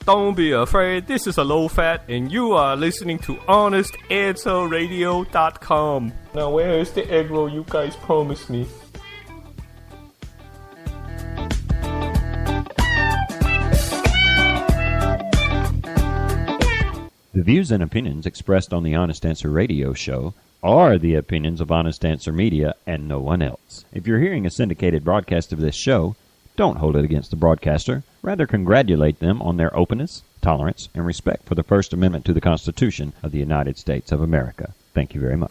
Don't be afraid, this is a low fat, and you are listening to HonestAnswerRadio.com. Now, where is the egg roll you guys promised me? The views and opinions expressed on the Honest Answer Radio show are the opinions of Honest Answer Media and no one else. If you're hearing a syndicated broadcast of this show, don't hold it against the broadcaster. Rather, congratulate them on their openness, tolerance, and respect for the First Amendment to the Constitution of the United States of America. Thank you very much.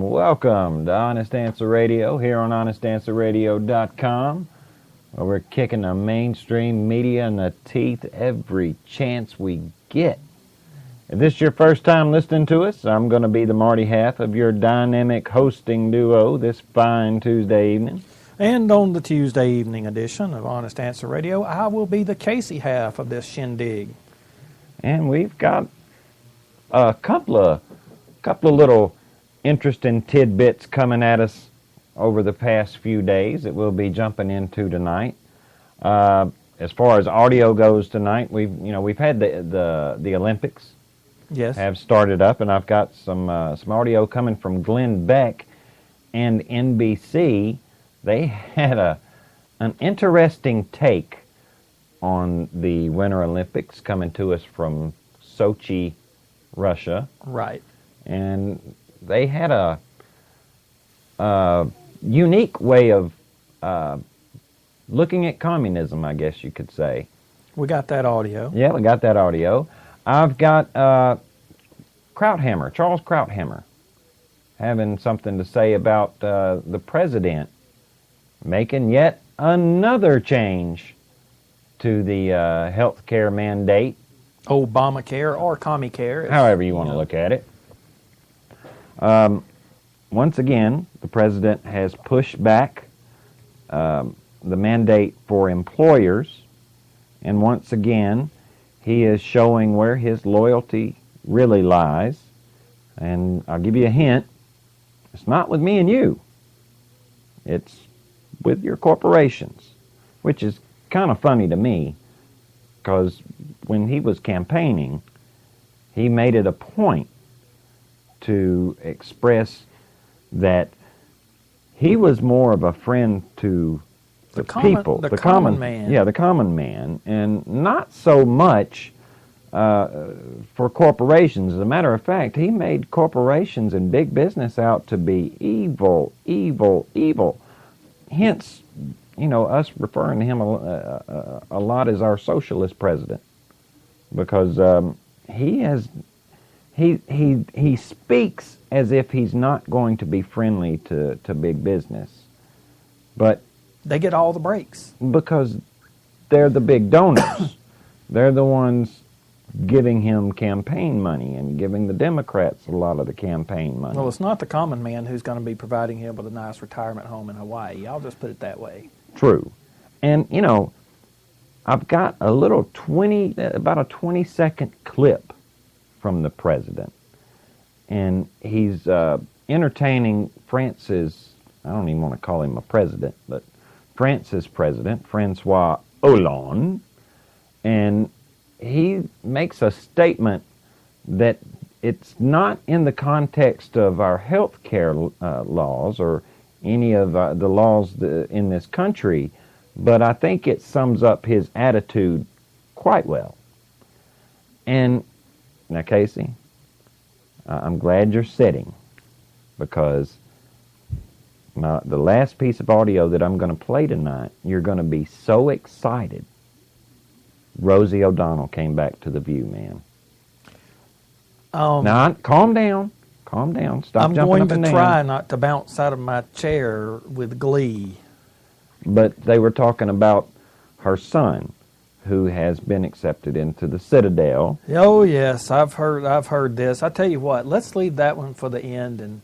Welcome to Honest Answer Radio here on HonestAnswerRadio.com, where we're kicking the mainstream media in the teeth every chance we get. If this is your first time listening to us, I'm going to be the Marty half of your dynamic hosting duo this fine Tuesday evening. And on the Tuesday evening edition of Honest Answer Radio, I will be the Casey half of this shindig. And we've got a couple of little interesting tidbits coming at us over the past few days that we'll be jumping into tonight. As far as audio goes tonight, we've had the Olympics. Yes. Have started up, and I've got some audio coming from Glenn Beck and NBC. They had an interesting take on the Winter Olympics coming to us from Sochi, Russia. Right. And they had a unique way of looking at communism, I guess you could say. We got that audio. Yeah, we got that audio. I've got Krauthammer, Charles Krauthammer, having something to say about the president making yet another change to the health care mandate. Obamacare or Commie-Care. However you want to look at it. Once again, the president has pushed back the mandate for employers, and once again, he is showing where his loyalty really lies. And I'll give you a hint, it's not with me and you. It's with your corporations, which is kind of funny to me, because when he was campaigning, he made it a point to express that he was more of a friend to the people, the common man. Yeah, the common man, and not so much for corporations. As a matter of fact, he made corporations and big business out to be evil, evil, evil. Hence, us referring to him a lot as our socialist president, because he speaks as if he's not going to be friendly to big business, but they get all the breaks because they're the big donors. They're the ones giving him campaign money and giving the Democrats a lot of the campaign money. Well, it's not the common man who's going to be providing him with a nice retirement home in Hawaii. I'll just put it that way. True. And, I've got about a 20-second clip from the president. And he's entertaining France's, I don't even want to call him a president, but France's president, Francois Hollande. And he makes a statement that it's not in the context of our health care laws or any of the laws in this country, but I think it sums up his attitude quite well. And now, Casey, I'm glad you're sitting, because the last piece of audio that I'm going to play tonight, you're going to be so excited. Rosie O'Donnell came back to the View, man. Now, calm down. Calm down. Stop jumping up and down. I'm going to try not to bounce out of my chair with glee. But they were talking about her son, who has been accepted into the Citadel. Oh yes, I've heard this. I tell you what, let's leave that one for the end,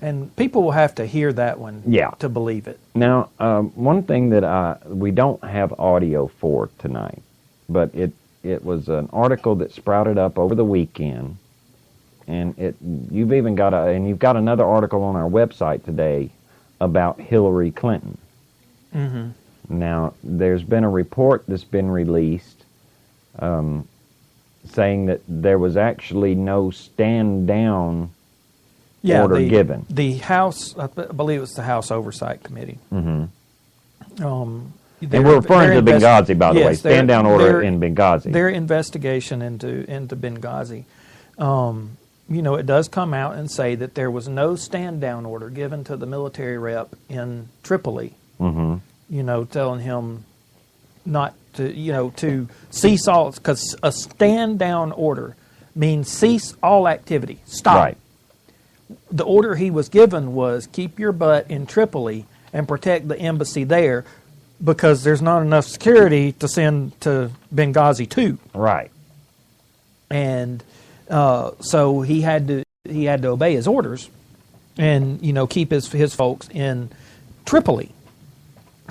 and people will have to hear that one to believe it. Now, one thing that we don't have audio for tonight, but it was an article that sprouted up over the weekend, and you've got another article on our website today about Hillary Clinton. Mm-hmm. Now, there's been a report that's been released saying that there was actually no stand-down order given. The House, I believe it was the House Oversight Committee. Mm-hmm. And we're referring to Benghazi, by the way, stand-down order in Benghazi. Their investigation into Benghazi, it does come out and say that there was no stand-down order given to the military rep in Tripoli. Mm-hmm. Telling him not to, to cease all, because a stand-down order means cease all activity. Stop. Right. The order he was given was keep your butt in Tripoli and protect the embassy there, because there's not enough security to send to Benghazi too. Right. And so he had to obey his orders and keep his folks in Tripoli,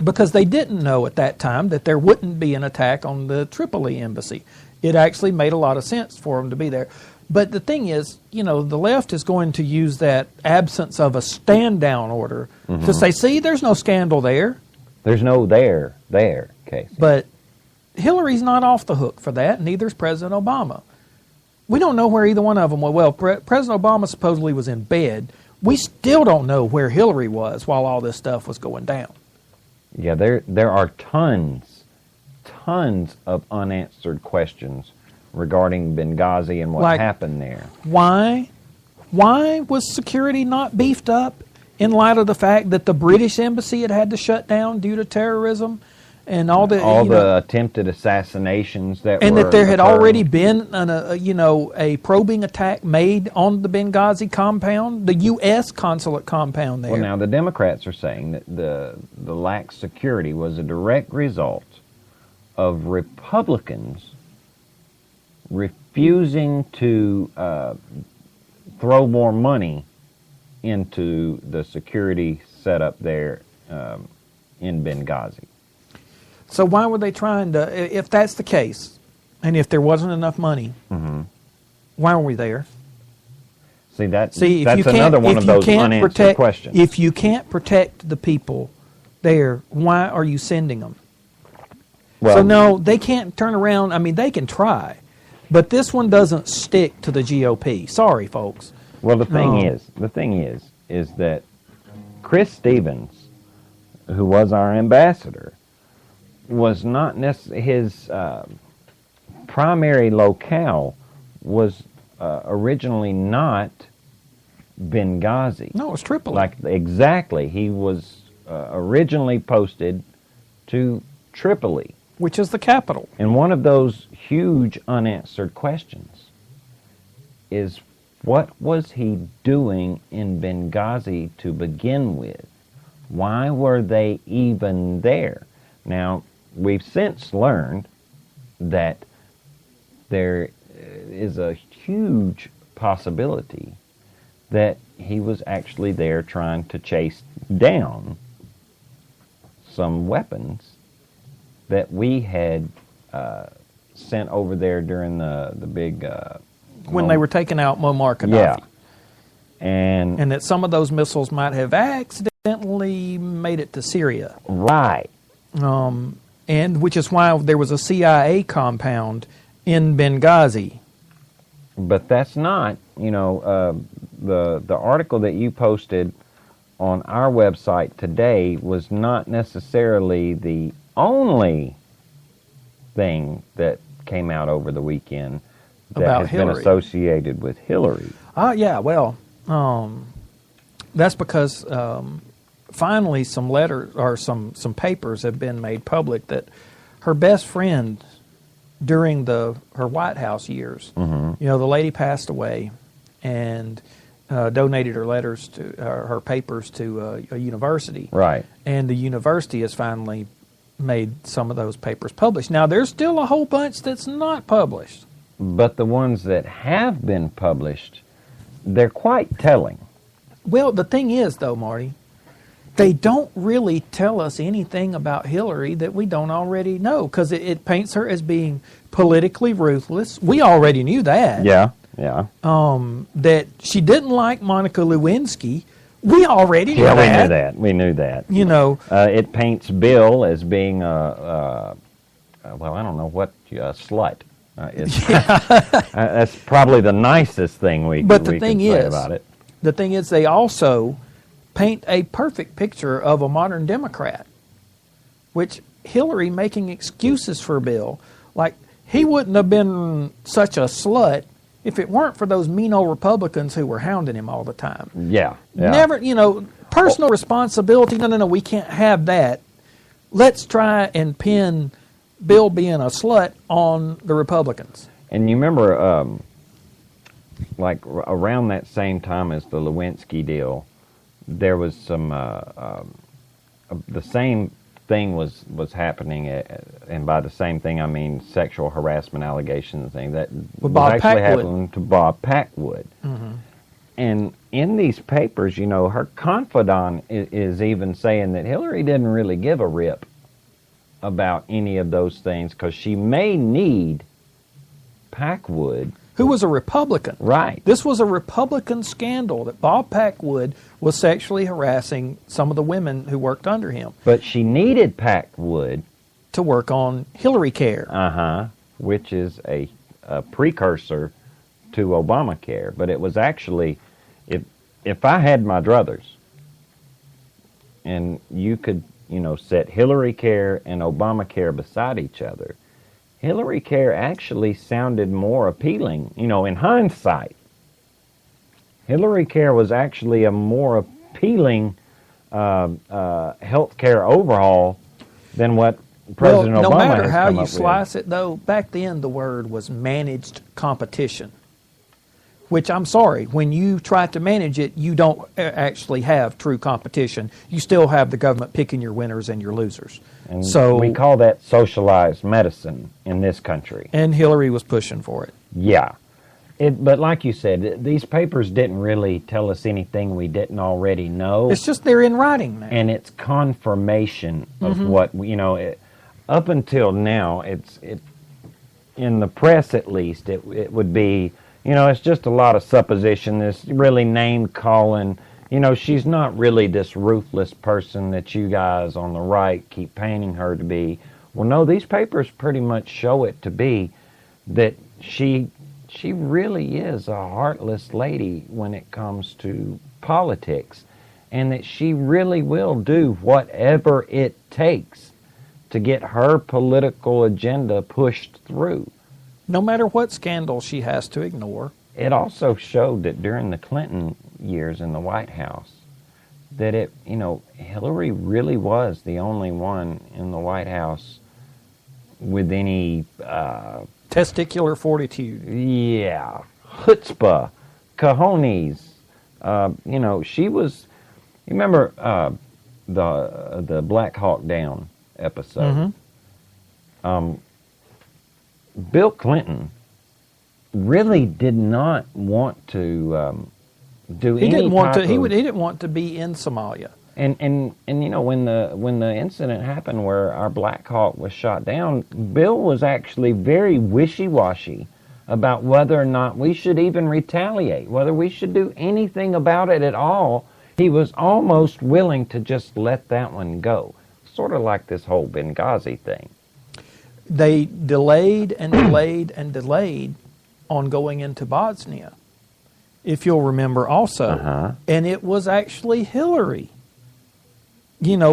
because they didn't know at that time that there wouldn't be an attack on the Tripoli embassy. It actually made a lot of sense for them to be there. But the thing is, the left is going to use that absence of a stand-down order to say, see, there's no scandal there. There's no there, Casey. But Hillary's not off the hook for that, neither is President Obama. We don't know where either one of them were. Well, President Obama supposedly was in bed. We still don't know where Hillary was while all this stuff was going down. Yeah, there are tons of unanswered questions regarding Benghazi and what happened there. Why was security not beefed up in light of the fact that the British embassy had to shut down due to terrorism and all the attempted assassinations that and were that there had occurring. already been a probing attack made on the Benghazi compound, the U.S. consulate compound there. Well, now the Democrats are saying that the lax security was a direct result of Republicans refusing to throw more money into the security setup there in Benghazi. So why were they trying to, if that's the case, and if there wasn't enough money, why were we there? See, that's another one of those unanswered questions. If you can't protect the people there, why are you sending them? Well, so no, they can't turn around. I mean, they can try, but this one doesn't stick to the GOP. Sorry, folks. Well, the thing is that Chris Stevens, who was our ambassador, was not necessarily his primary locale was originally not Benghazi. No, it was Tripoli. Exactly. He was originally posted to Tripoli, which is the capital. And one of those huge unanswered questions is, what was he doing in Benghazi to begin with? Why were they even there? Now, we've since learned that there is a huge possibility that he was actually there trying to chase down some weapons that we had sent over there during the big... when they were taking out Muammar Gaddafi. Yeah. And that some of those missiles might have accidentally made it to Syria. Right. And which is why there was a CIA compound in Benghazi. But that's not, the article that you posted on our website today was not necessarily the only thing that came out over the weekend that About has Hillary. been associated with Hillary. Yeah, well, that's because finally some letters or some papers have been made public that her best friend during her White House years, the lady passed away and donated her letters to her papers to a university. Right. And the university has finally made some of those papers published. Now, there's still a whole bunch that's not published. But the ones that have been published, they're quite telling. Well, the thing is, though, Marty, they don't really tell us anything about Hillary that we don't already know, because it paints her as being politically ruthless. We already knew that. Yeah. That she didn't like Monica Lewinsky. We already knew that. We knew that. It paints Bill as being I don't know what, a slut. That's probably the nicest thing we can say about it. The thing is, they also paint a perfect picture of a modern Democrat, which Hillary making excuses for Bill. Like, he wouldn't have been such a slut if it weren't for those mean old Republicans who were hounding him all the time. Yeah. Never, personal responsibility. No, we can't have that. Let's try and pin Bill being a slut on the Republicans. And you remember, like around that same time as the Lewinsky deal, there was some, the same thing was happening, and by the same thing I mean sexual harassment allegations thing that was actually happening to Bob Packwood. Mm-hmm. And in these papers, her confidant is even saying that Hillary didn't really give a rip about any of those things because she may need Packwood, who was a Republican. Right. This was a Republican scandal that Bob Packwood was sexually harassing some of the women who worked under him. But she needed Packwood to work on Hillary Care. Which is a precursor to Obamacare. But it was actually, if I had my druthers, and you could, set Hillary Care and Obamacare beside each other, Hillary Care actually sounded more appealing, in hindsight. Hillary Care was actually a more appealing health care overhaul than what President Obama no matter has how come you up slice with. it, though, back then the word was managed competition, which I'm sorry, when you try to manage it, you don't actually have true competition. You still have the government picking your winners and your losers. And so we call that socialized medicine in this country. And Hillary was pushing for it. Yeah. But like you said, these papers didn't really tell us anything we didn't already know. It's just they're in writing now. And it's confirmation of what, up until now, it's in the press at least, it would be, it's just a lot of supposition, this really name-calling. She's not really this ruthless person that you guys on the right keep painting her to be. Well, no, these papers pretty much show it to be that she really is a heartless lady when it comes to politics, and that she really will do whatever it takes to get her political agenda pushed through. No matter what scandal she has to ignore. It also showed that during the Clinton years in the White House, that Hillary really was the only one in the White House with any testicular fortitude. Yeah, chutzpah, cojones. She was. You remember the Black Hawk Down episode? Mm-hmm. Bill Clinton really did not want to do he any didn't want type to. of, He didn't want to be in Somalia. And when the incident happened where our Black Hawk was shot down, Bill was actually very wishy-washy about whether or not we should even retaliate, whether we should do anything about it at all. He was almost willing to just let that one go, sort of like this whole Benghazi thing. They delayed and delayed and delayed on going into Bosnia, if you'll remember also. And it was actually Hillary,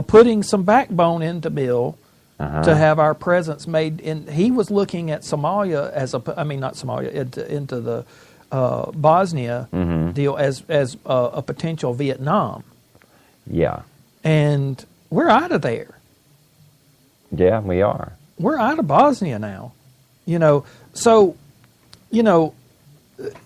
putting some backbone into Bill to have our presence made. He was looking at Somalia not Somalia, into the Bosnia deal as a potential Vietnam. Yeah. And we're out of there. Yeah, we are. We're out of Bosnia now. So,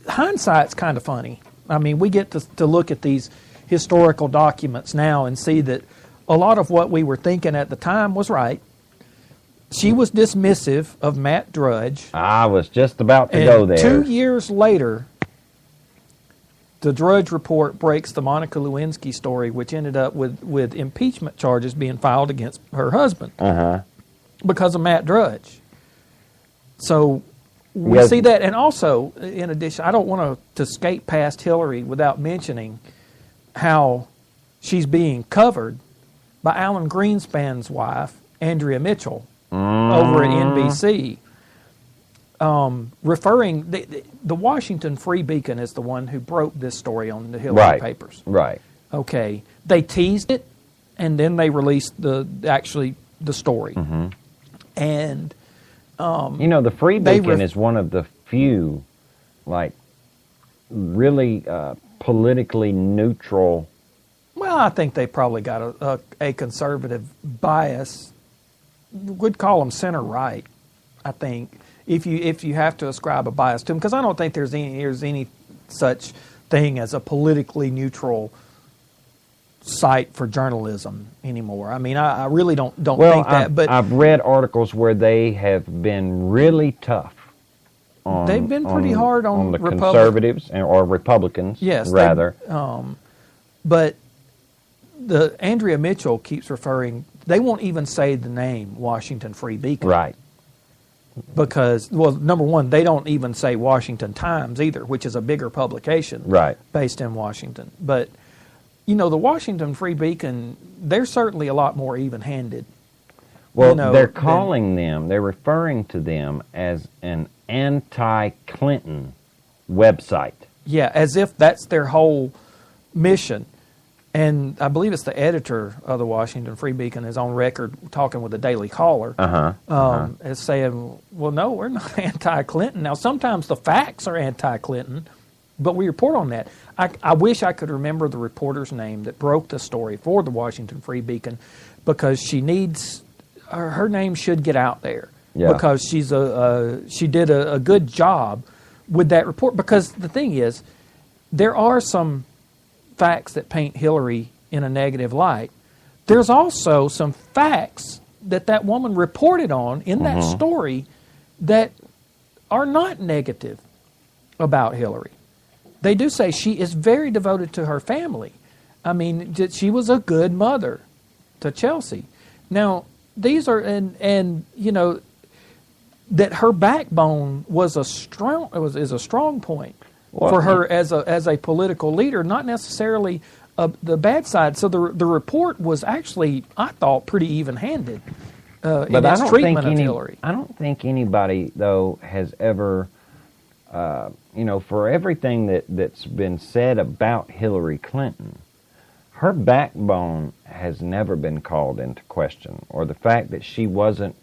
hindsight's kind of funny. I mean, we get to look at these historical documents now and see that a lot of what we were thinking at the time was right. She was dismissive of Matt Drudge. I was just about to go there. 2 years later, the Drudge report breaks the Monica Lewinsky story, which ended up with impeachment charges being filed against her husband because of Matt Drudge. So we see that. And also, in addition, I don't want to skate past Hillary without mentioning how she's being covered by Alan Greenspan's wife, Andrea Mitchell, over at NBC. Referring, the Washington Free Beacon is the one who broke this story on the Hillary papers. Right. Okay. They teased it, and then they released the story. And the Free Beacon is one of the few, really politically neutral. Well, I think they probably got a conservative bias. Would call them center right, I think. If you have to ascribe a bias to them, because I don't think there's any such thing as a politically neutral site for journalism anymore. I mean, I really don't think that. But I've read articles where they have been really tough. They've been pretty hard on the conservatives or Republicans, rather. But the Andrea Mitchell keeps referring. They won't even say the name Washington Free Beacon. Right. Because, number one, they don't even say Washington Times either, which is a bigger publication based in Washington. But, the Washington Free Beacon, they're certainly a lot more even-handed. Well, they're referring to them as an anti-Clinton website. Yeah, as if that's their whole mission. And I believe it's the editor of the Washington Free Beacon is on record talking with the Daily Caller as saying, well, no, we're not anti-Clinton. Now, sometimes the facts are anti-Clinton, but we report on that. I wish I could remember the reporter's name that broke the story for the Washington Free Beacon, because she needs her name should get out there because she did a good job with that report. Because the thing is, there are some facts that paint Hillary in a negative light. There's also some facts that woman reported on in that story that are not negative about Hillary. They do say she is very devoted to her family. I mean, she was a good mother to Chelsea. Now, these are that her backbone is a strong point for her as a political leader, not necessarily the bad side. So the report was actually, I thought, pretty even-handed in its treatment of Hillary. I don't think anybody, though, has ever, for everything that's been said about Hillary Clinton, her backbone has never been called into question, or the fact that she wasn't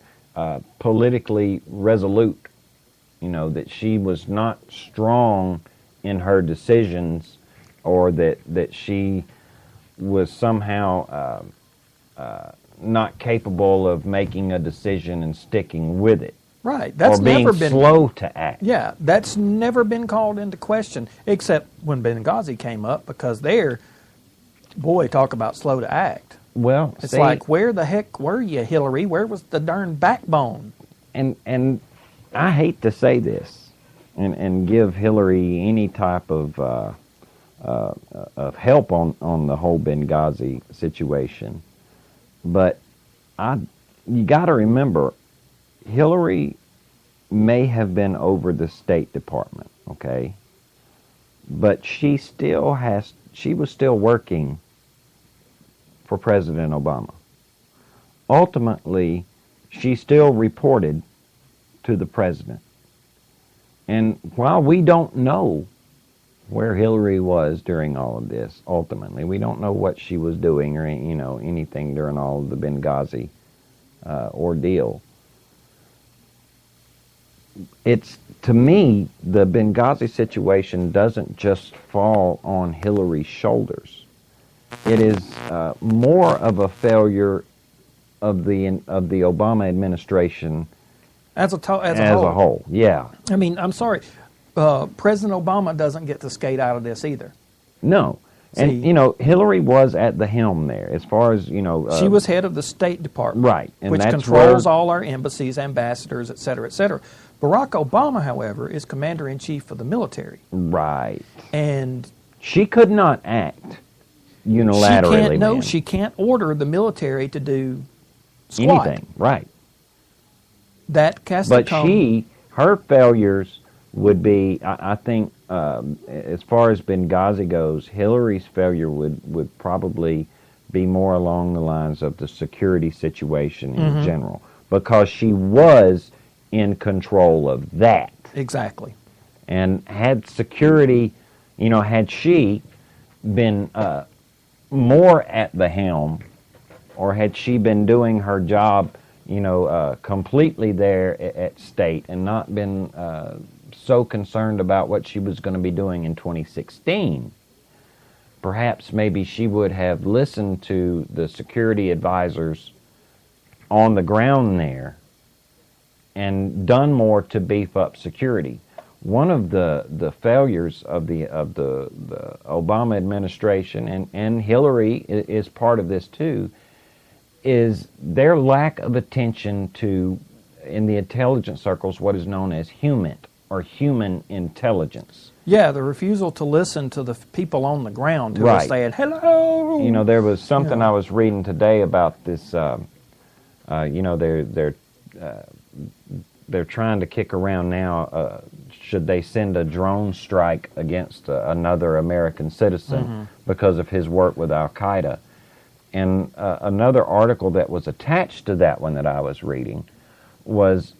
politically resolute, that she was not strong in her decisions, or that she was somehow not capable of making a decision and sticking with it. Right. That's or being never been slow to act. Yeah, that's never been called into question, except when Benghazi came up, because talk about slow to act. Well, it's like, where the heck were you, Hillary? Where was the darn backbone? And I hate to say this, and give Hillary any type of help on the whole Benghazi situation, but you got to remember, Hillary may have been over the State Department, okay, but she was still working for President Obama. Ultimately, she still reported to the president. And while we don't know where Hillary was during all of this, ultimately, we don't know what she was doing or anything during all of the Benghazi ordeal. It's, to me, the Benghazi situation doesn't just fall on Hillary's shoulders. It is more of a failure of the Obama administration as a whole. Yeah. I mean, I'm sorry, President Obama doesn't get to skate out of this either. No. And, Hillary was at the helm there as far as, she was head of the State Department. Right. And which that's controls all our embassies, ambassadors, et cetera, et cetera. Barack Obama, however, is commander-in-chief of the military. Right. And she could not act unilaterally. She can't order the military to do squat. Anything. Right. That has to come. But her failures would be, I think, as far as Benghazi goes, Hillary's failure would probably be more along the lines of the security situation in general, because she was in control of that. Exactly. And had security, had she been more at the helm, or had she been doing her job, completely there at state and not been so concerned about what she was going to be doing in 2016, perhaps maybe she would have listened to the security advisors on the ground there and done more to beef up security. One of the failures of the Obama administration, and Hillary is part of this too, is their lack of attention to, in the intelligence circles, what is known as human intelligence. Yeah, the refusal to listen to the people on the ground who are saying, hello! There was something I was reading today about this, they're trying to kick around now, should they send a drone strike against another American citizen because of his work with Al-Qaeda. And another article that was attached to that one that I was reading was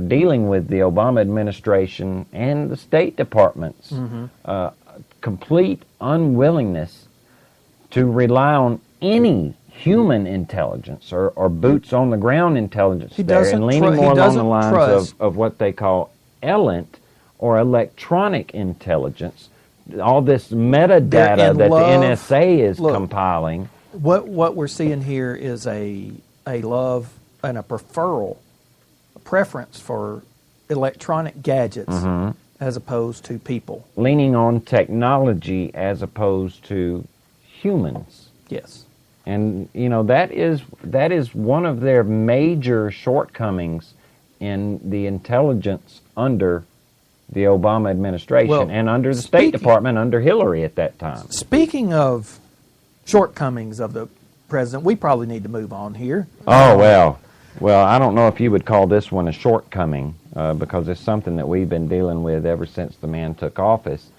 dealing with the Obama administration and the State Department's complete unwillingness to rely on any human intelligence or boots-on-the-ground intelligence there, and leaning more along the lines of what they call ELINT, or electronic intelligence, all this metadata that the NSA is compiling. What we're seeing here is a love and a preference for electronic gadgets as opposed to people. Leaning on technology as opposed to humans. Yes. And, that is one of their major shortcomings in the intelligence under the Obama administration and under the State Department under Hillary at that time. Speaking of shortcomings of the president, we probably need to move on here. Oh, well, I don't know if you would call this one a shortcoming because it's something that we've been dealing with ever since the man took office.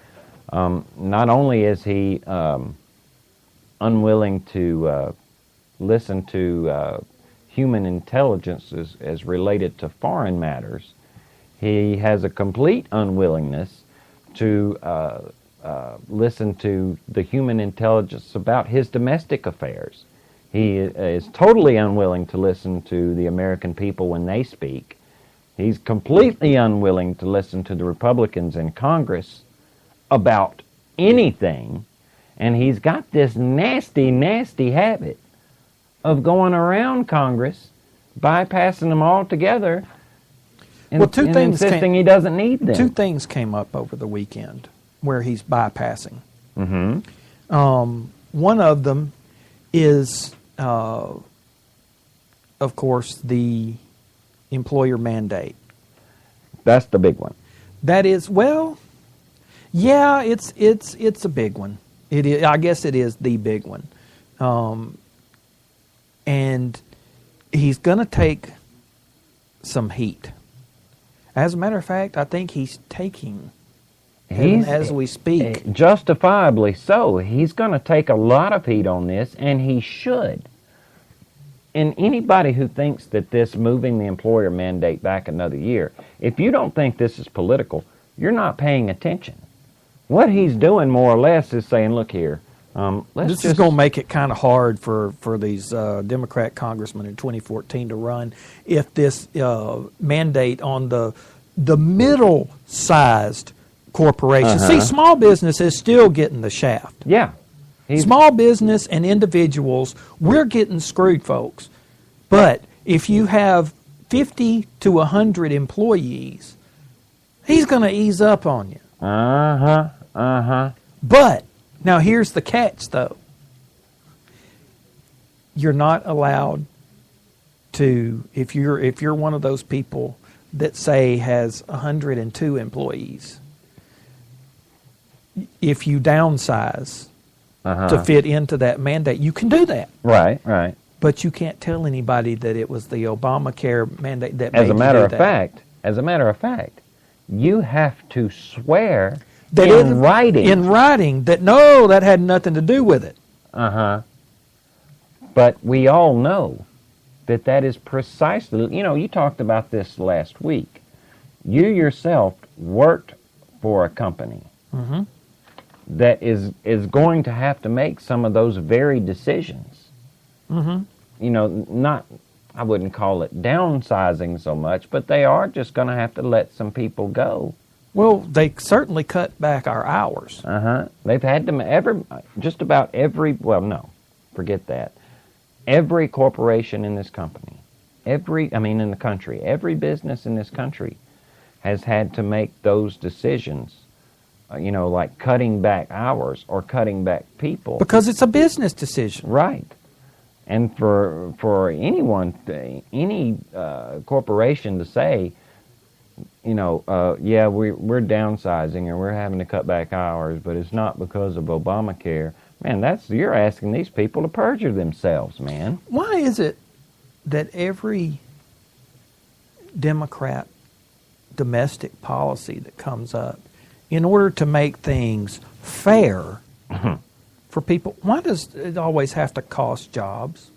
Not only is he unwilling to listen to human intelligence as related to foreign matters, he has a complete unwillingness to listen to the human intelligence about his domestic affairs. He is totally unwilling to listen to the American people when they speak. He's completely unwilling to listen to the Republicans in Congress about anything. And he's got this nasty, nasty habit of going around Congress, bypassing them altogether, and insisting he doesn't need them. Two things came up over the weekend where he's bypassing. One of them is, of course, the employer mandate. That's the big one. That is, it's a big one. It is, I guess it is the big one. And he's going to take some heat. As a matter of fact, I think he's taking as we speak. Justifiably so. He's going to take a lot of heat on this, and he should. And anybody who thinks that this moving the employer mandate back another year, if you don't think this is political, you're not paying attention. What he's doing more or less is saying, look here, this is going to make it kind of hard for these Democrat congressmen in 2014 to run if this mandate on the middle-sized corporations. See, small business is still getting the shaft. Yeah. Small business and individuals, we're getting screwed, folks. But if you have 50 to 100 employees, he's going to ease up on you. But now here's the catch, though. You're not allowed to, if you're one of those people that say has 102 employees, if you downsize to fit into that mandate, you can do that. Right. But you can't tell anybody that it was the Obamacare mandate that made As a matter you of do fact, you have to swear that in writing. In writing that no, that had nothing to do with it. But we all know that is precisely, you talked about this last week. You yourself worked for a company that is going to have to make some of those very decisions. Not, I wouldn't call it downsizing so much, but they are just going to have to let some people go. Well, they certainly cut back our hours. They've had to, just about every, well, no, forget that. Every corporation in this company, in the country, every business in this country has had to make those decisions, like cutting back hours or cutting back people. Because it's a business decision. Right. And for anyone, any corporation to say, yeah, we're downsizing or we're having to cut back hours, but it's not because of Obamacare. Man, you're asking these people to perjure themselves, man. Why is it that every Democrat domestic policy that comes up, in order to make things fair for people, why does it always have to cost jobs?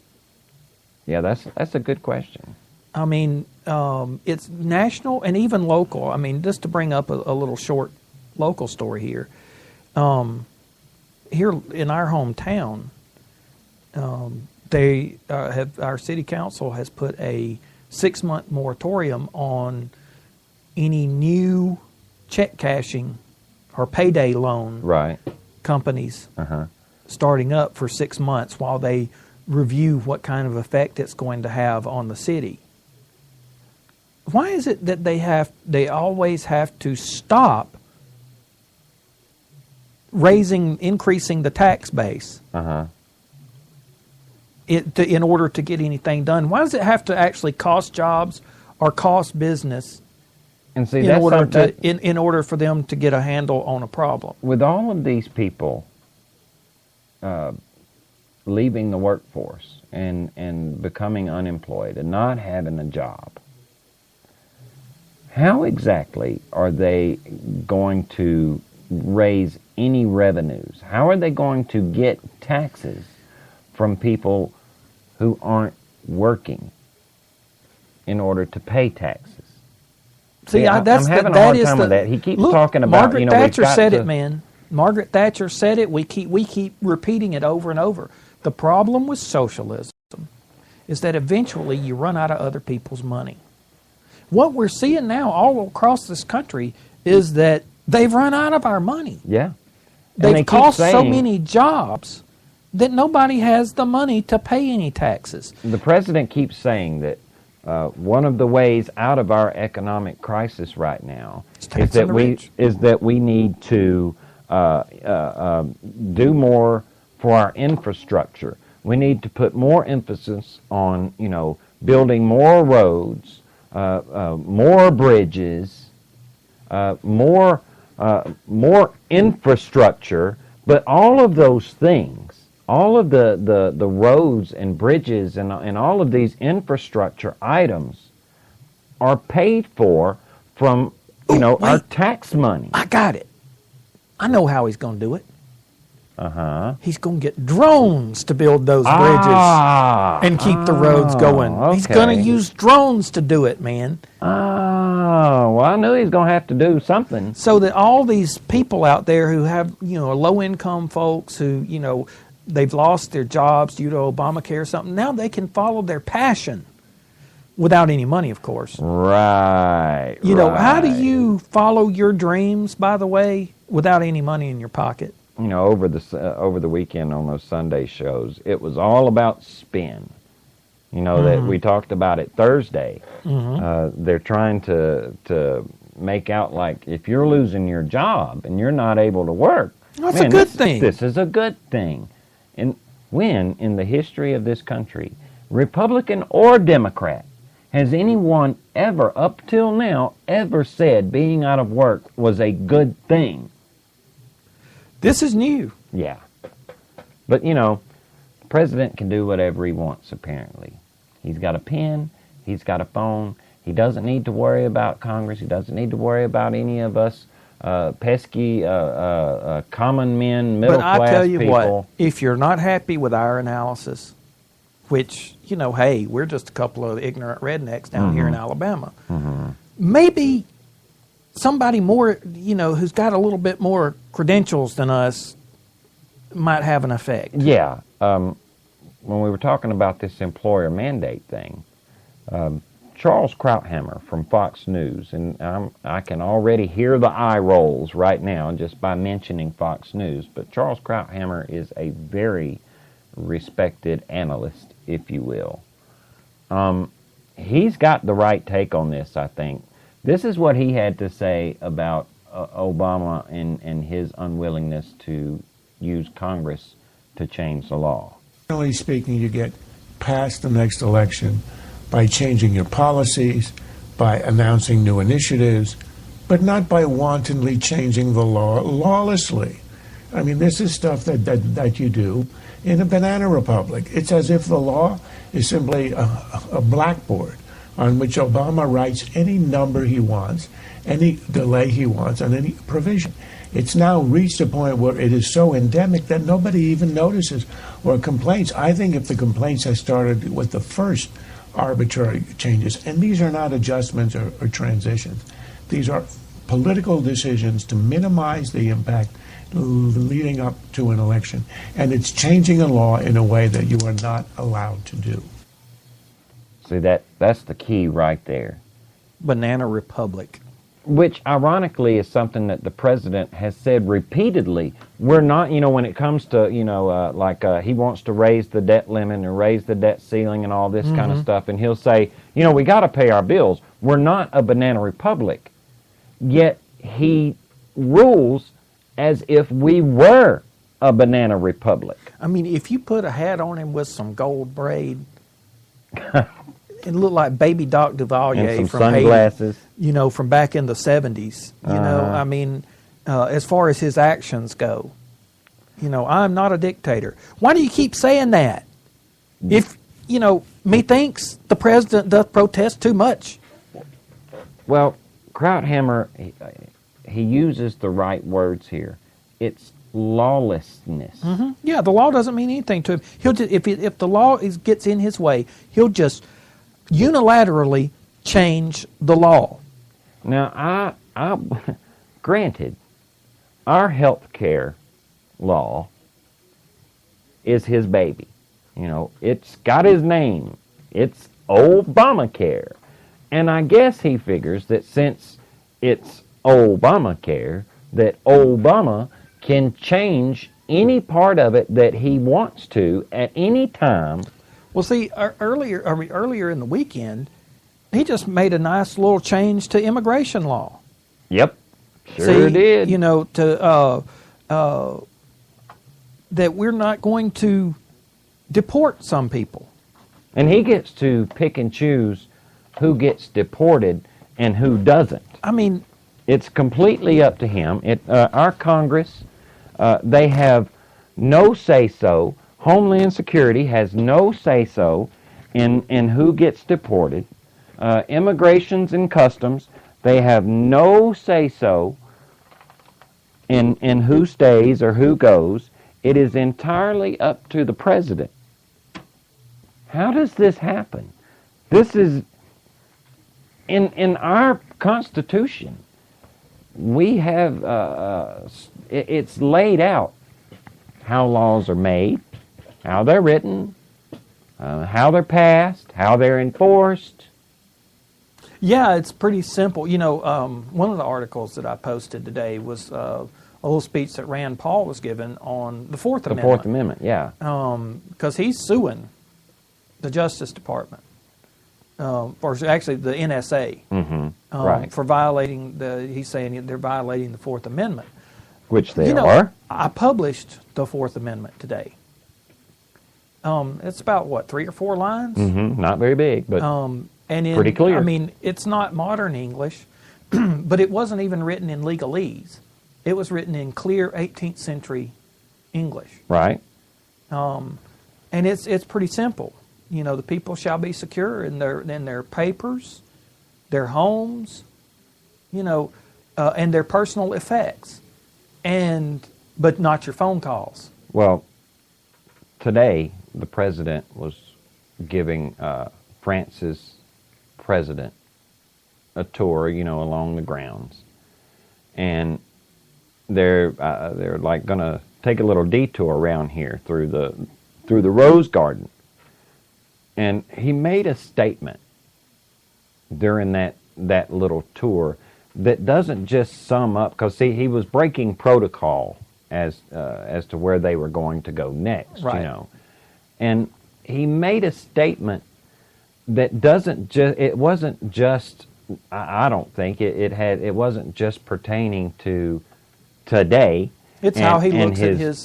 Yeah, that's a good question. I mean, it's national and even local. I mean, just to bring up a little short local story here. Here in our hometown, our city council has put a 6-month moratorium on any new check cashing or payday loan companies starting up for 6 months while they review what kind of effect it's going to have on the city. Why is it that they always have to stop increasing the tax base in order to get anything done? Why does it have to actually cost jobs or cost business and see, in order for them to get a handle on a problem? With all of these people leaving the workforce and becoming unemployed and not having a job, how exactly are they going to raise any revenues? How are they going to get taxes from people who aren't working in order to pay taxes? See, I'm having a hard time with that. He keeps talking about, Margaret Thatcher said it, man. Margaret Thatcher said it. We keep repeating it over and over. The problem with socialism is that eventually you run out of other people's money. What we're seeing now all across this country is that they've run out of our money. Yeah. They've cost so many jobs that nobody has the money to pay any taxes. The president keeps saying that one of the ways out of our economic crisis right now is that we need to do more for our infrastructure. We need to put more emphasis on, building more roads, more bridges, more infrastructure. But all of those things, all of the roads and bridges and all of these infrastructure items are paid for from our tax money. I got it. I know how he's going to do it. He's going to get drones to build those bridges and keep the roads going. Okay. He's going to use drones to do it, man. well, I knew he was going to have to do something. So that all these people out there who have, low-income folks who, they've lost their jobs due to Obamacare or something, now they can follow their passion without any money, of course. Right. How do you follow your dreams, by the way, without any money in your pocket? Over the weekend on those Sunday shows, it was all about spin. That we talked about it Thursday. They're trying to make out like if you're losing your job and you're not able to work, that's a good thing. This is a good thing. And when in the history of this country, Republican or Democrat, has anyone ever, up till now, ever said being out of work was a good thing? This is new. Yeah. But, the president can do whatever he wants, apparently. He's got a pen. He's got a phone. He doesn't need to worry about Congress. He doesn't need to worry about any of us pesky common men, middle class people. But I tell you what, if you're not happy with our analysis, which, hey, we're just a couple of ignorant rednecks down here in Alabama, maybe somebody more, who's got a little bit more credentials than us might have an effect. Yeah. When we were talking about this employer mandate thing, Charles Krauthammer from Fox News, and I can already hear the eye rolls right now just by mentioning Fox News, but Charles Krauthammer is a very respected analyst, if you will. He's got the right take on this, I think. This is what he had to say about Obama and his unwillingness to use Congress to change the law. Generally speaking, you get past the next election by changing your policies, by announcing new initiatives, but not by wantonly changing the law lawlessly. I mean, this is stuff that you do in a banana republic. It's as if the law is simply a blackboard on which Obama writes any number he wants, any delay he wants, on any provision. It's now reached a point where it is so endemic that nobody even notices or complains. I think if the complaints had started with the first arbitrary changes, and these are not adjustments or transitions, these are political decisions to minimize the impact leading up to an election, and it's changing a law in a way that you are not allowed to do. See, that's the key right there. Banana republic. Which, ironically, is something that the president has said repeatedly. We're not, when it comes to, he wants to raise the debt limit and raise the debt ceiling and all this kind of stuff, and he'll say, we got to pay our bills. We're not a banana republic. Yet he rules as if we were a banana republic. I mean, if you put a hat on him with some gold braid, it looked like Baby Doc Duvalier and some from sunglasses. Haiti, from back in the 70s. I mean, as far as his actions go, I'm not a dictator. Why do you keep saying that? If, methinks the president doth protest too much. Well, Krauthammer, he uses the right words here. It's lawlessness. Yeah, the law doesn't mean anything to him. He'll just, if the law gets in his way, he'll just unilaterally change the law. Now, I granted, our health care law is his baby. It's got his name. It's Obamacare. And I guess he figures that since it's Obamacare, that Obama can change any part of it that he wants to at any time. Well, see, earlier in the weekend, he just made a nice little change to immigration law. Yep, sure did. That we're not going to deport some people. And he gets to pick and choose who gets deported and who doesn't. I mean, it's completely up to him. Our Congress, they have no say-so. Homeland Security has no say-so in who gets deported. Immigrations and Customs, they have no say-so in who stays or who goes. It is entirely up to the president. How does this happen? This is, in our Constitution, we have, it's laid out how laws are made, how they're written, how they're passed, how they're enforced. Yeah, it's pretty simple. You know, one of the articles that I posted today was a little speech that Rand Paul was given on the Fourth Amendment. The Fourth Amendment, yeah. Because he's suing the Justice Department, or actually the NSA, Right. for violating he's saying they're violating the Fourth Amendment. Which they You know, are. I published the Fourth Amendment today. It's about, what, 3 or 4 lines? Not very big, but And pretty clear. I mean, it's not modern English, but it wasn't even written in legalese. It was written in clear 18th century English. right. And it's pretty simple. You know, the people shall be secure in their papers, their homes, you know, and their personal effects, but not your phone calls. Well, today the president was giving France's president a tour, you know, along the grounds, and they're like going to take a little detour around here through the Rose Garden, and he made a statement during that little tour that doesn't just sum up, because see, he was breaking protocol as to where they were going to go next, Right. you know, and he made a statement that doesn't just, it wasn't just, I don't think it wasn't just pertaining to today. It's how he looks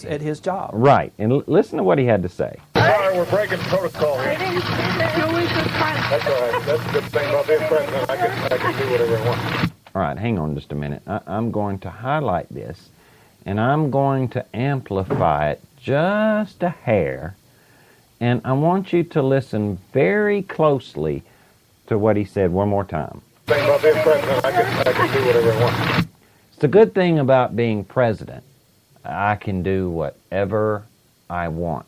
at his job. Right, and listen to what he had to say. Sorry, we're breaking protocol here. That's all right. That's a good thing about being president. I can do whatever I want. All right, hang on just a minute. I'm going to highlight this, and I'm going to amplify it just a hair, and I want you to listen very closely to what he said one more time. Thing about being president, I can do whatever I want. It's the good thing about being president. I can do whatever I want.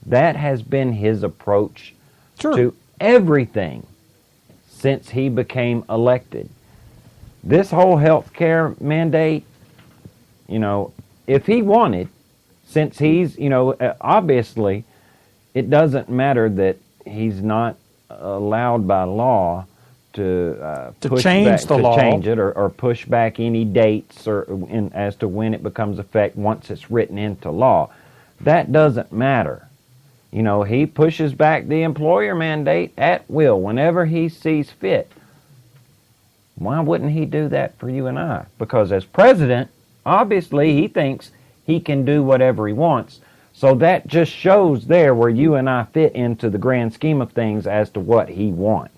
That has been his approach Sure. to everything since he became elected. This whole health care mandate, you know, if he wanted, since he's, you know, obviously it doesn't matter that he's not allowed by law to push change back, the to law. change it or push back any dates or as to when it becomes effect once it's written into law. That doesn't matter. You know, he pushes back the employer mandate at will whenever he sees fit. Why wouldn't he do that for you and I? Because as president, obviously he thinks he can do whatever he wants. So that just shows there where you and I fit into the grand scheme of things as to what he wants.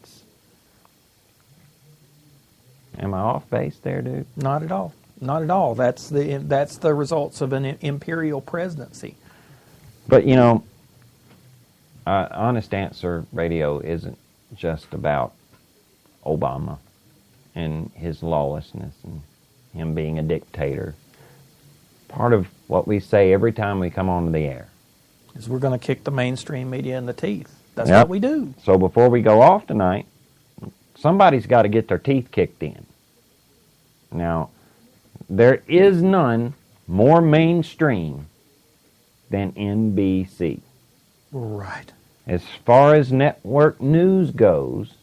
Am I off base there, dude? Not at all. Not at all. That's the results of an imperial presidency. But, you know, Honest Answer Radio isn't just about Obama and his lawlessness and him being a dictator. Part of what we say every time we come onto the air Is we're going to kick the mainstream media in the teeth. That's Yep. what we do. So before we go off tonight, somebody's got to get their teeth kicked in. Now, there is none more mainstream than NBC. Right. As far as network news goes,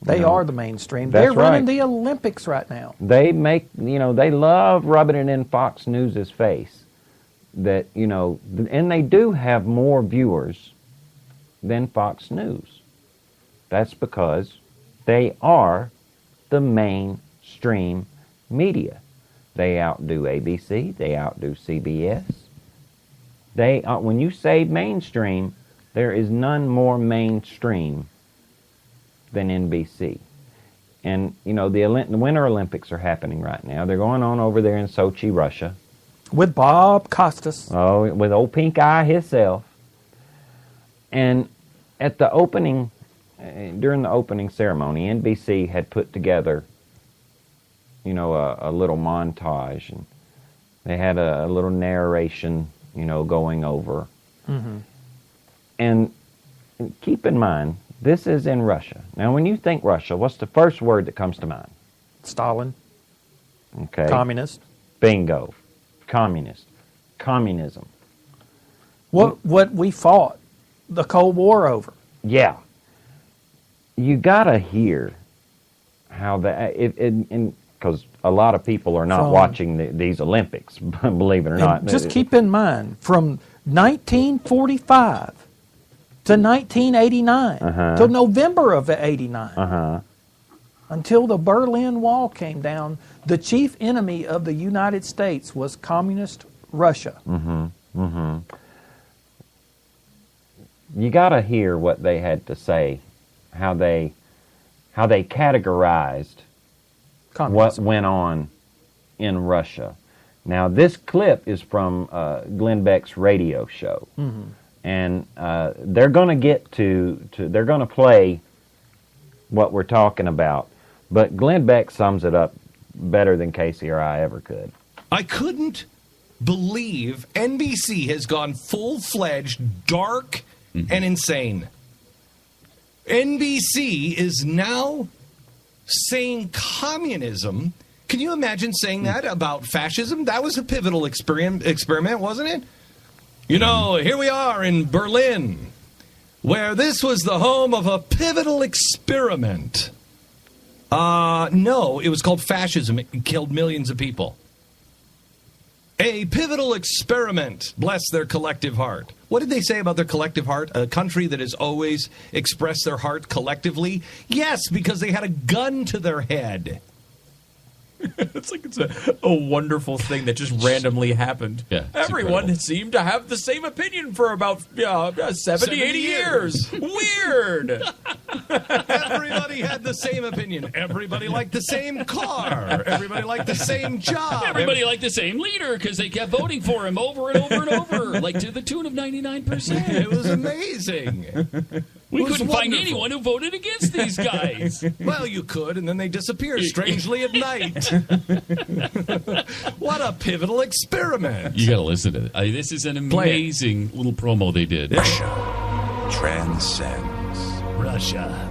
They you know, are the mainstream. that's They're running right. the Olympics right now. they make, you know, they love rubbing it in Fox News' face. That, you know, and they do have more viewers than Fox News. That's because they are the mainstream media. They outdo ABC. They outdo CBS. When you say mainstream, there is none more mainstream than NBC. And, you know, the Winter Olympics are happening right now. They're going on over there in Sochi, Russia. With Bob Costas. Oh, with old Pink Eye himself. And at the opening, during the opening ceremony, NBC had put together, you know, a little montage, and they had a little narration, you know, going over. Mm-hmm. And keep in mind, this is in Russia. Now, when you think Russia, what's the first word that comes to mind? Stalin. Okay. Communist. Bingo. Communist. Communism. What we fought the Cold War over. Yeah. You got to hear how that, because a lot of people are not watching these Olympics, believe it or not. Just keep in mind, from 1945 to 1989, till November of 89, until the Berlin Wall came down, the chief enemy of the United States was communist Russia. You got to hear what they had to say, how they categorized what went on in Russia. Now, this clip is from Glenn Beck's radio show, and they're going to get they're going to play what we're talking about, but Glenn Beck sums it up better than Casey or I ever could. I couldn't believe NBC has gone full-fledged dark and insane. NBC is now saying communism. Can you imagine saying that about fascism? That was a pivotal experiment, wasn't it? You know, here we are in Berlin, where this was the home of a pivotal experiment. No, it was called fascism. It killed millions of people. A pivotal experiment. Bless their collective heart. What did they say about their collective heart? A country that has always expressed their heart collectively? Yes, because they had a gun to their head. It's like it's a wonderful thing that just randomly happened. Yeah, everyone seemed to have the same opinion for about 70, 80 years. Weird. Everybody had the same opinion. Everybody liked the same car. Everybody liked the same job. Everybody liked the same leader because they kept voting for him over and over and over, like to the tune of 99%. It was amazing. We couldn't find anyone who voted against these guys. Well, you could, and then they disappeared strangely at night. What a pivotal experiment. You got to listen to it. This is an amazing little promo they did. Russia transcends. Russia.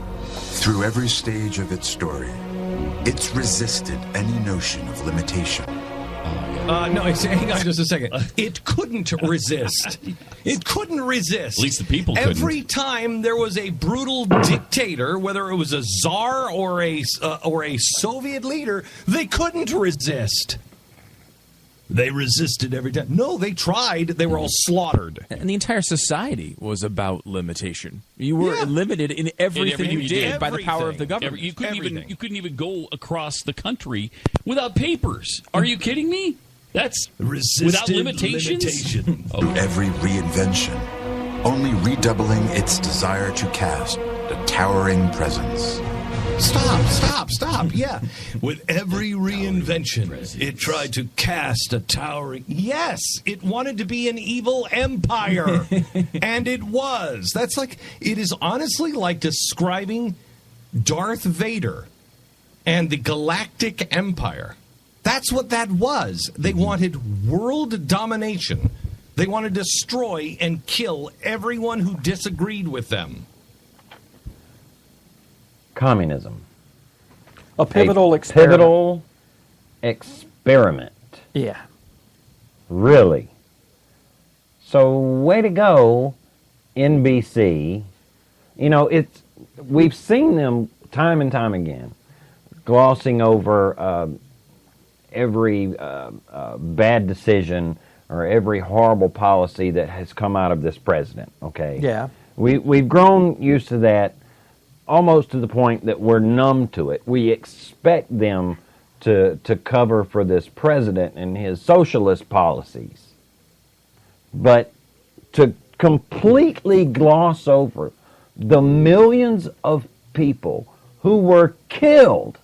Through every stage of its story, it's resisted any notion of limitation. No, hang on just a second. It couldn't resist. It couldn't resist. At least the people couldn't. Every time there was a brutal dictator, whether it was a czar or a Soviet leader, they couldn't resist. They resisted every time. No, they tried. They were all slaughtered. And the entire society was about limitation. You were limited in everything you did by the power of the government. You couldn't even go across the country without papers. Are you kidding me? That's without limitations. Every reinvention, only redoubling its desire to cast a towering presence. Stop. Yeah. With every reinvention, it tried to cast a towering... Yes, it wanted to be an evil empire. And it was. That's like... It is honestly like describing Darth Vader and the Galactic Empire. That's what that was. They wanted world domination. They wanted to destroy and kill everyone who disagreed with them. Communism. A pivotal experiment. Pivotal experiment. Yeah. Really. So, way to go, NBC. You know, we've seen them time and time again glossing over every bad decision or every horrible policy that has come out of this president, okay? Yeah. We've grown used to that almost to the point that we're numb to it. We expect them to cover for this president and his socialist policies. But to completely gloss over the millions of people who were killed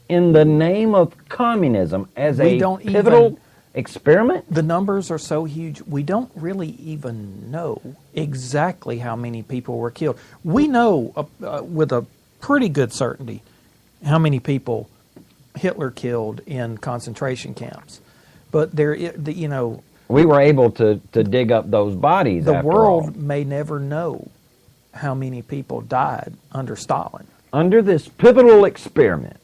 in the name of communism as a pivotal experiment? The numbers are so huge, we don't really even know exactly how many people were killed. We know with a pretty good certainty how many people Hitler killed in concentration camps. But we were able to dig up those bodies. The world may never know how many people died under Stalin. Under this pivotal experiment.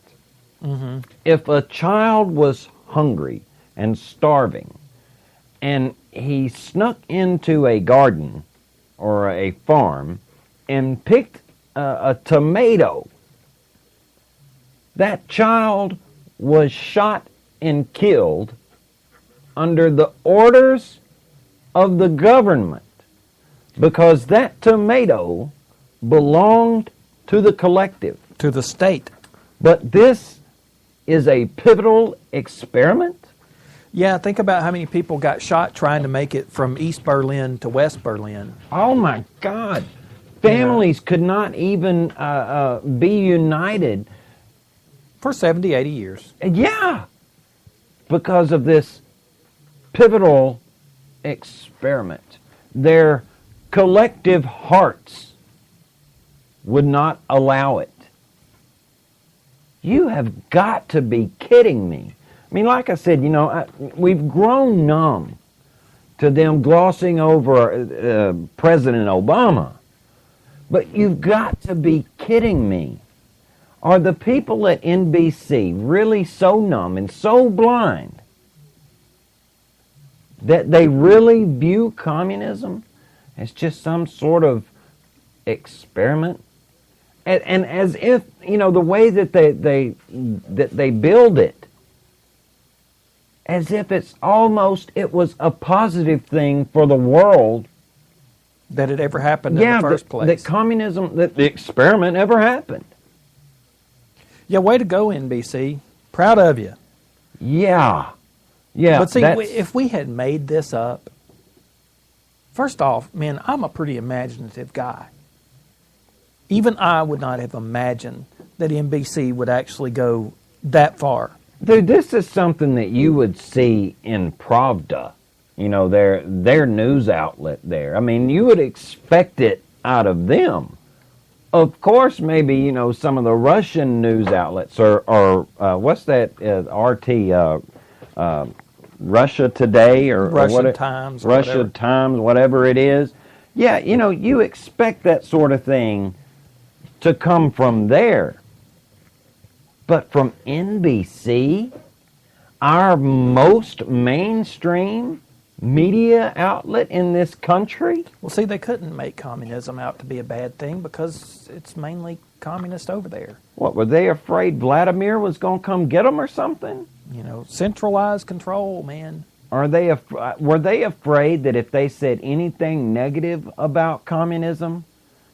Mm-hmm. If a child was hungry and starving, and he snuck into a garden or a farm and picked a tomato, that child was shot and killed under the orders of the government, because that tomato belonged to the collective, to the state. But this is a pivotal experiment? Yeah, think about how many people got shot trying to make it from East Berlin to West Berlin. Oh my God. Families could not even be united. For 70, 80 years. Yeah. Because of this pivotal experiment. Their collective hearts would not allow it. You have got to be kidding me. I mean, like I said, we've grown numb to them glossing over President Obama. But you've got to be kidding me. Are the people at NBC really so numb and so blind that they really view communism as just some sort of experiment? And as if, the way that they build it, as if it was a positive thing for the world. That it ever happened in the first place. That communism, that the experiment ever happened. Yeah, way to go, NBC. Proud of you. Yeah. Yeah. But see, if we had made this up, first off, man, I'm a pretty imaginative guy. Even I would not have imagined that NBC would actually go that far. Dude, this is something that you would see in Pravda, their news outlet there. I mean, you would expect it out of them. Of course, maybe, some of the Russian news outlets or what's that, RT, Russia Today or Russian Times. Russia Times, whatever it is. Yeah, you expect that sort of thing to come from there. But from NBC, our most mainstream media outlet in this country? Well, see, they couldn't make communism out to be a bad thing because it's mainly communist over there. What, were they afraid Vladimir was going to come get them or something? Centralized control, man. Were they afraid that if they said anything negative about communism,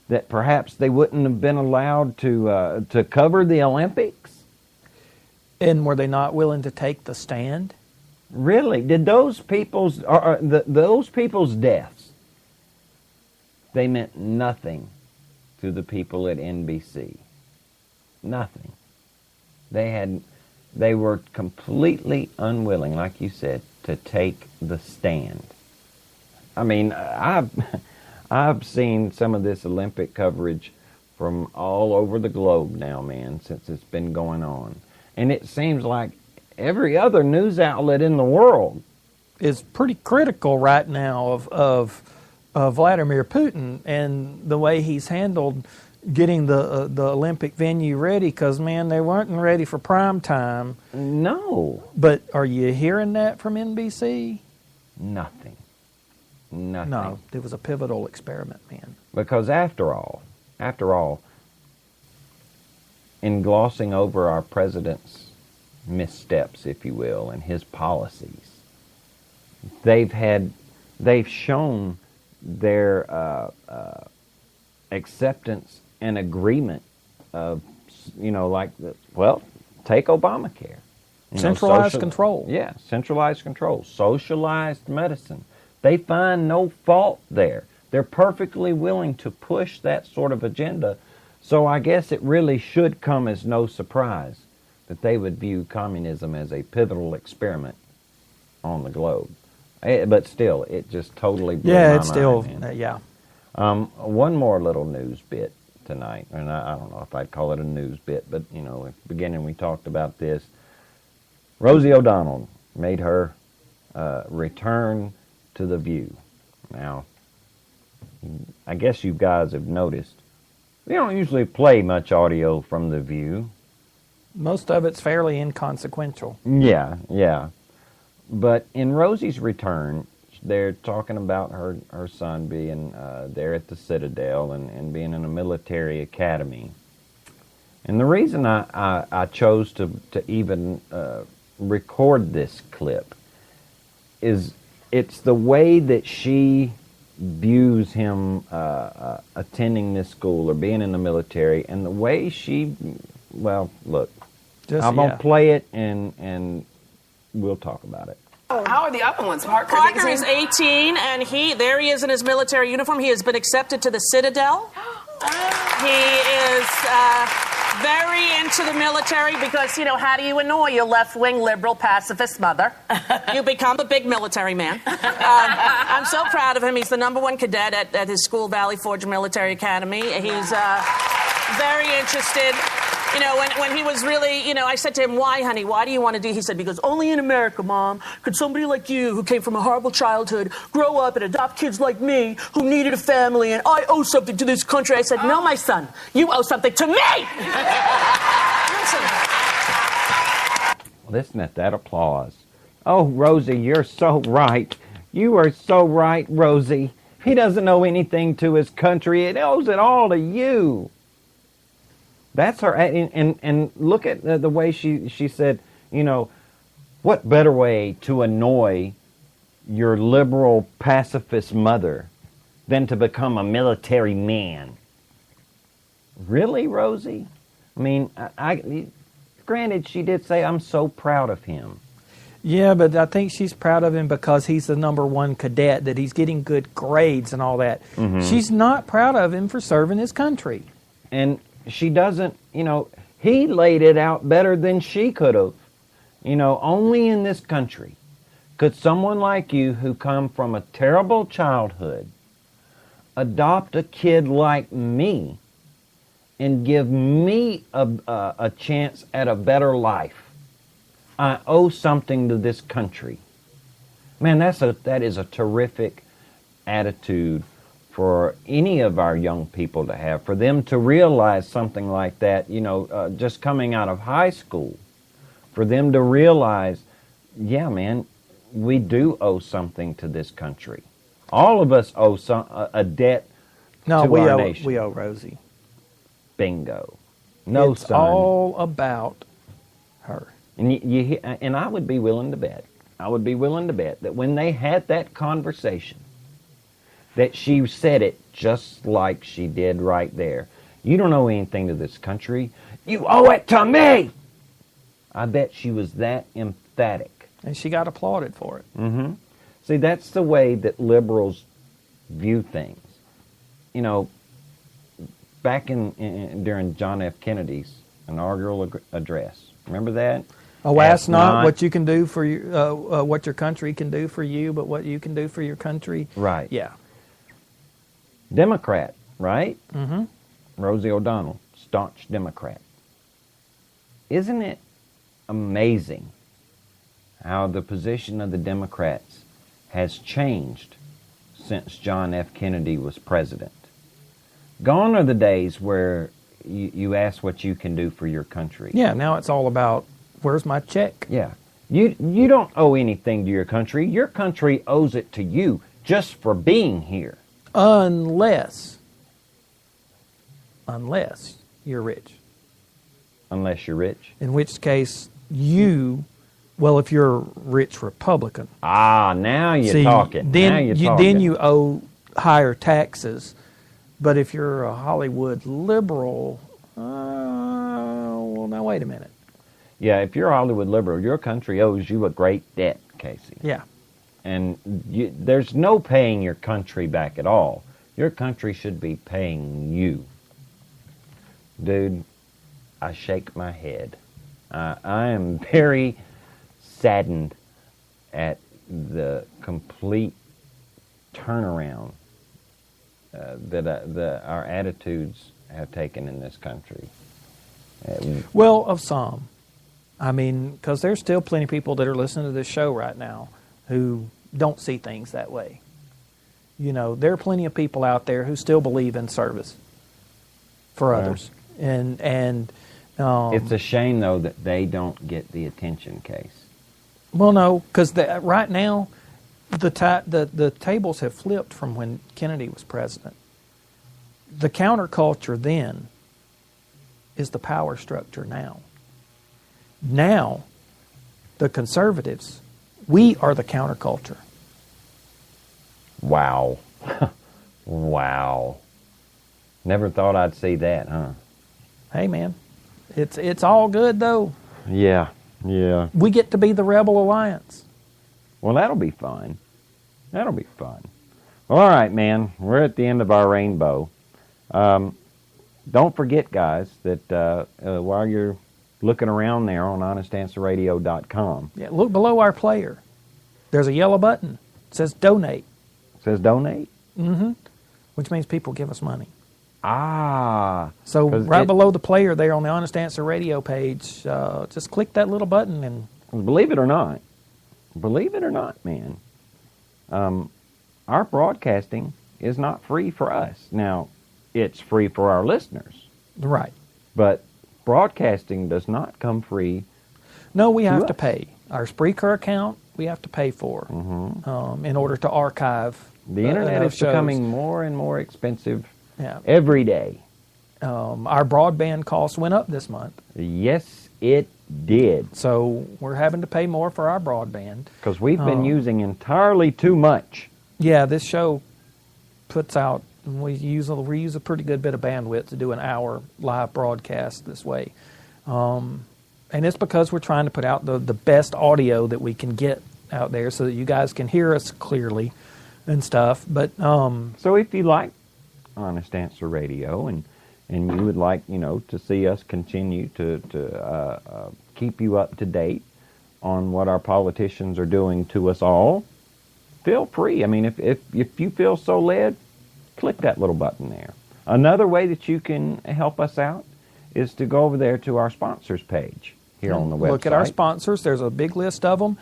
that perhaps they wouldn't have been allowed to cover the Olympics? And were they not willing to take the stand? Really? Did those people's deaths, they meant nothing to the people at NBC? Nothing. They were completely unwilling, like you said, to take the stand. I mean, I've seen some of this Olympic coverage from all over the globe now, man, since it's been going on. And it seems like every other news outlet in the world is pretty critical right now of Vladimir Putin and the way he's handled getting the Olympic venue ready, because, man, they weren't ready for prime time. No. But are you hearing that from NBC? Nothing. No, it was a pivotal experiment, man. Because after all, in glossing over our president's missteps, if you will, and his policies, they've shown their acceptance and agreement of, take Obamacare. Centralized control. Yeah, centralized control. Socialized medicine. They find no fault there. They're perfectly willing to push that sort of agenda. So I guess it really should come as no surprise that they would view communism as a pivotal experiment on the globe. But still, it just totally blew my mind. Yeah. One more little news bit tonight, and I don't know if I'd call it a news bit, but, at the beginning we talked about this. Rosie O'Donnell made her return to The View. Now, I guess you guys have noticed, we don't usually play much audio from The View. Most of it's fairly inconsequential. Yeah, yeah. But in Rosie's return, they're talking about her son being there at the Citadel and being in a military academy. And the reason I chose to even record this clip is it's the way that she views him attending this school or being in the military, and the way she, well, look, I'm going to play it and we'll talk about it. How are the other ones? Parker is 18, and there he is in his military uniform. He has been accepted to the Citadel. He is very into the military because, how do you annoy your left-wing liberal pacifist mother? You become a big military man. I'm so proud of him. He's the #1 cadet at his school, Valley Forge Military Academy. He's very interested. When he was really, I said to him, why, honey? Why do you want to do? He said, because only in America, Mom, could somebody like you, who came from a horrible childhood, grow up and adopt kids like me, who needed a family, and I owe something to this country. I said, no, my son, you owe something to me! Listen. Listen at that applause. Oh, Rosie, you're so right. You are so right, Rosie. He doesn't owe anything to his country. It owes it all to you. That's her, and look at the way she said, what better way to annoy your liberal pacifist mother than to become a military man? Really, Rosie? I mean, granted, she did say, I'm so proud of him. Yeah, but I think she's proud of him because he's the #1 cadet, that he's getting good grades and all that. Mm-hmm. She's not proud of him for serving his country. And she doesn't, he laid it out better than she could have. Only in this country could someone like you who come from a terrible childhood adopt a kid like me and give me a chance at a better life. I owe something to this country. Man, that is a terrific attitude for any of our young people to have, for them to realize something like that, just coming out of high school, for them to realize, yeah, man, we do owe something to this country. All of us owe a debt to our nation. We owe Rosie. Bingo. It's all about her. And I would be willing to bet, that when they had that conversation, that she said it just like she did right there. You don't owe anything to this country. You owe it to me! I bet she was that emphatic. And she got applauded for it. Mm-hmm. See, that's the way that liberals view things. Back during John F. Kennedy's inaugural address, remember that? Oh, ask not what you can do for what your country can do for you, but what you can do for your country. Right. Yeah. Democrat, right? Mm-hmm. Rosie O'Donnell, staunch Democrat. Isn't it amazing how the position of the Democrats has changed since John F. Kennedy was president? Gone are the days where you ask what you can do for your country. Yeah, now it's all about, where's my check? Yeah. You don't owe anything to your country. Your country owes it to you just for being here. Unless you're rich. Unless you're rich. In which case, if you're a rich Republican. Now you're talking. Then you owe higher taxes. But if you're a Hollywood liberal, now wait a minute. Yeah, if you're a Hollywood liberal, your country owes you a great debt, Casey. Yeah. And there's no paying your country back at all. Your country should be paying you. Dude, I shake my head. I am very saddened at the complete turnaround that our attitudes have taken in this country. Well, of some. I mean, because there's still plenty of people that are listening to this show right now who don't see things that way. There are plenty of people out there who still believe in service for others. And It's a shame, though, that they don't get the attention, Case. Well, no, because right now the tables have flipped from when Kennedy was president. The counterculture then is the power structure now. Now, the conservatives, we are the counterculture. Wow. Wow. Never thought I'd see that, huh? Hey, man, it's all good, though. Yeah. We get to be the Rebel Alliance. Well, that'll be fun. That'll be fun. Well, all right, man. We're at the end of our rainbow. Don't forget, guys, that while you're looking around there on honestanswerradio.com. Yeah, look below our player. There's a yellow button. It says donate. It says donate? Mm-hmm. Which means people give us money. Ah. So right below the player there on the Honest Answer Radio page, just click that little button and... Believe it or not, man, our broadcasting is not free for us. Now, it's free for our listeners. Right. But broadcasting does not come free. No, we have to pay. Our Spreaker account, we have to pay for in order to archive. The internet is shows. becoming more and more expensive every day. Our broadband costs went up this month. Yes, it did. So we're having to pay more for our broadband. Because we've been using entirely too much. Yeah, this show puts out, we use a pretty good bit of bandwidth to do an hour live broadcast this way. And it's because we're trying to put out the best audio that we can get out there so that you guys can hear us clearly and stuff. But so if you like Honest Answer Radio and you would like, to see us continue to keep you up to date on what our politicians are doing to us all, feel free. I mean, if you feel so led, click that little button there. Another way that you can help us out is to go over there to our sponsors page here on the website. Look at our sponsors. There's a big list of them.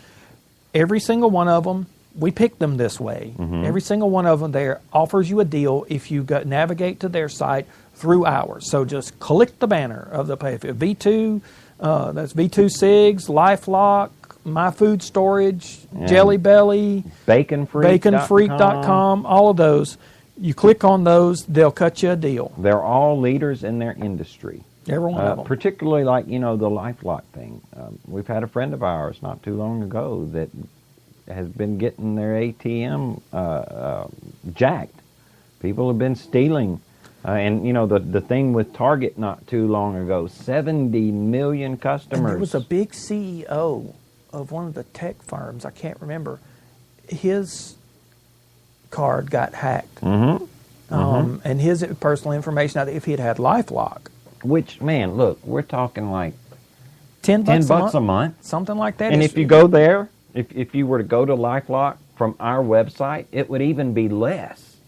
Every single one of them, we picked them this way. Mm-hmm. Every single one of them there offers you a deal if you navigate to their site through ours. So just click the banner of the page. V2, that's V2 Sigs, LifeLock, My Food Storage, Jelly Belly, BaconFreak.com, all of those. You click on those, they'll cut you a deal. They're all leaders in their industry. Every one of them. Particularly like, the LifeLock thing. We've had a friend of ours not too long ago that has been getting their ATM jacked. People have been stealing. And, the thing with Target not too long ago, 70 million customers. And there was a big CEO of one of the tech firms, I can't remember, his card got hacked. And his personal information, if he had LifeLock. Which, man, look, we're talking like $10 a month. Something like that. And if you go there, if you were to go to LifeLock from our website, it would even be less.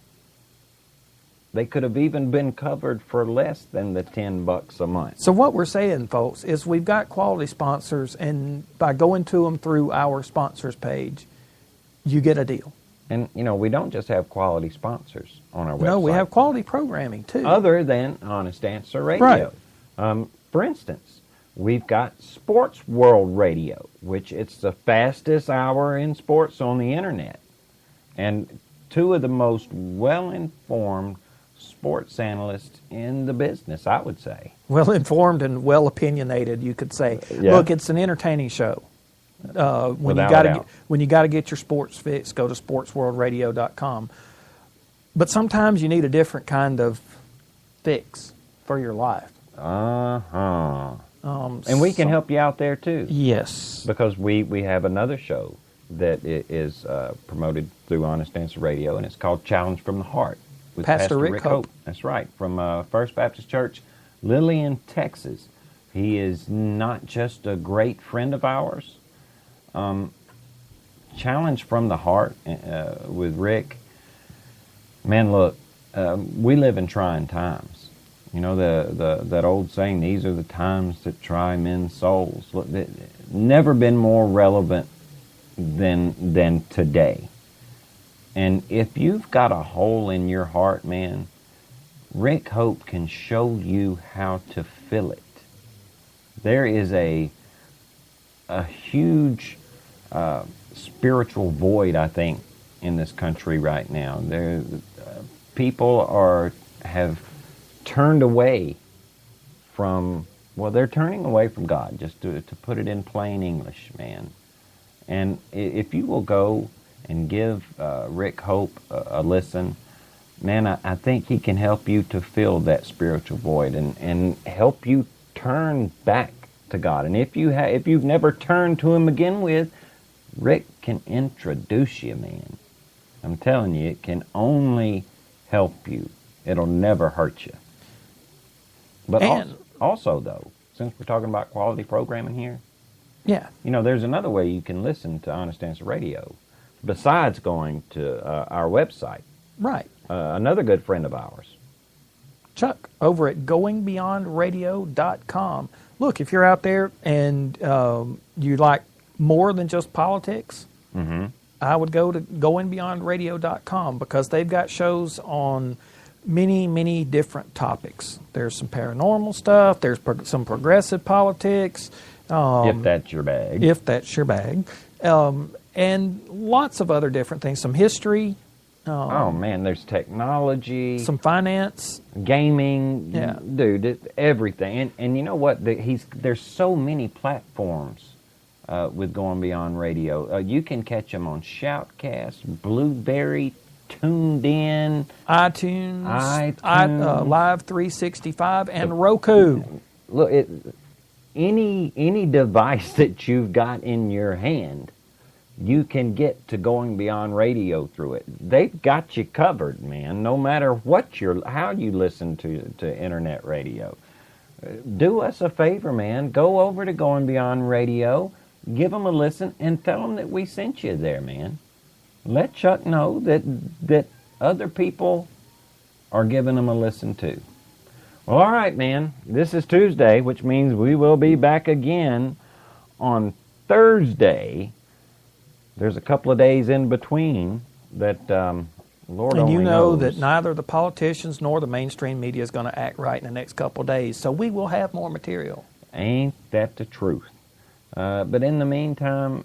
They could have even been covered for less than the $10 a month. So what we're saying, folks, is we've got quality sponsors, and by going to them through our sponsors page, you get a deal. And, we don't just have quality sponsors on our website. No, we have quality programming, too. Other than Honest Answer Radio. Right. For instance, we've got Sports World Radio, which it's the fastest hour in sports on the Internet. And two of the most well-informed sports analysts in the business, I would say. Well-informed and well-opinionated, you could say. Yeah. Look, it's an entertaining show. When you got to get your sports fix, go to sportsworldradio.com. But sometimes you need a different kind of fix for your life. And we can help you out there too. Yes, because we have another show that is promoted through Honest Answer Radio, and it's called Challenge from the Heart with Pastor Rick Hope. That's right, from First Baptist Church, Lillian, Texas. He is not just a great friend of ours. Challenge from the Heart with Rick. Man, look, we live in trying times. That old saying, these are the times that try men's souls. Look, never been more relevant than today. And if you've got a hole in your heart, man, Rick Hope can show you how to fill it. There is a huge spiritual void, I think, in this country right now. People have turned away from, they're turning away from God, just to put it in plain English, man. And if you will go and give Rick Hope a listen, man, I think he can help you to fill that spiritual void and help you turn back to God. And if you've never turned to Him again with, Rick can introduce you, man. I'm telling you, it can only help you. It'll never hurt you. But also, though, since we're talking about quality programming here, yeah, there's another way you can listen to Honest Answer Radio besides going to our website. Right. Another good friend of ours, Chuck, over at goingbeyondradio.com. Look, if you're out there and you like more than just politics, I would go to goingbeyondradio.com because they've got shows on many, many different topics. There's some paranormal stuff. There's some progressive politics. If that's your bag. If that's your bag. And lots of other different things. Some history. Oh, man, there's technology. Some finance. Gaming. Yeah. Dude, everything. And you know what? There's so many platforms with Going Beyond Radio. You can catch them on Shoutcast, Blueberry, Tuned In, iTunes, Live 365, and Roku. Look, any device that you've got in your hand, you can get to Going Beyond Radio through it. They've got you covered, man, no matter how you listen to internet radio. Do us a favor, man. Go over to Going Beyond Radio, give them a listen, and tell them that we sent you there, man. Let Chuck know that other people are giving them a listen too. Well, all right, man. This is Tuesday, which means we will be back again on Thursday. There's a couple of days in between that Lord only knows. And you know that neither the politicians nor the mainstream media is going to act right in the next couple of days, so we will have more material. Ain't that the truth? But in the meantime,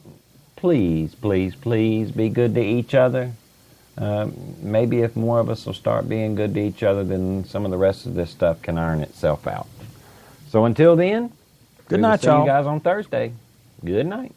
please, please, please be good to each other. Maybe if more of us will start being good to each other, then some of the rest of this stuff can iron itself out. So until then, good night, see y'all. you guys on Thursday. Good night.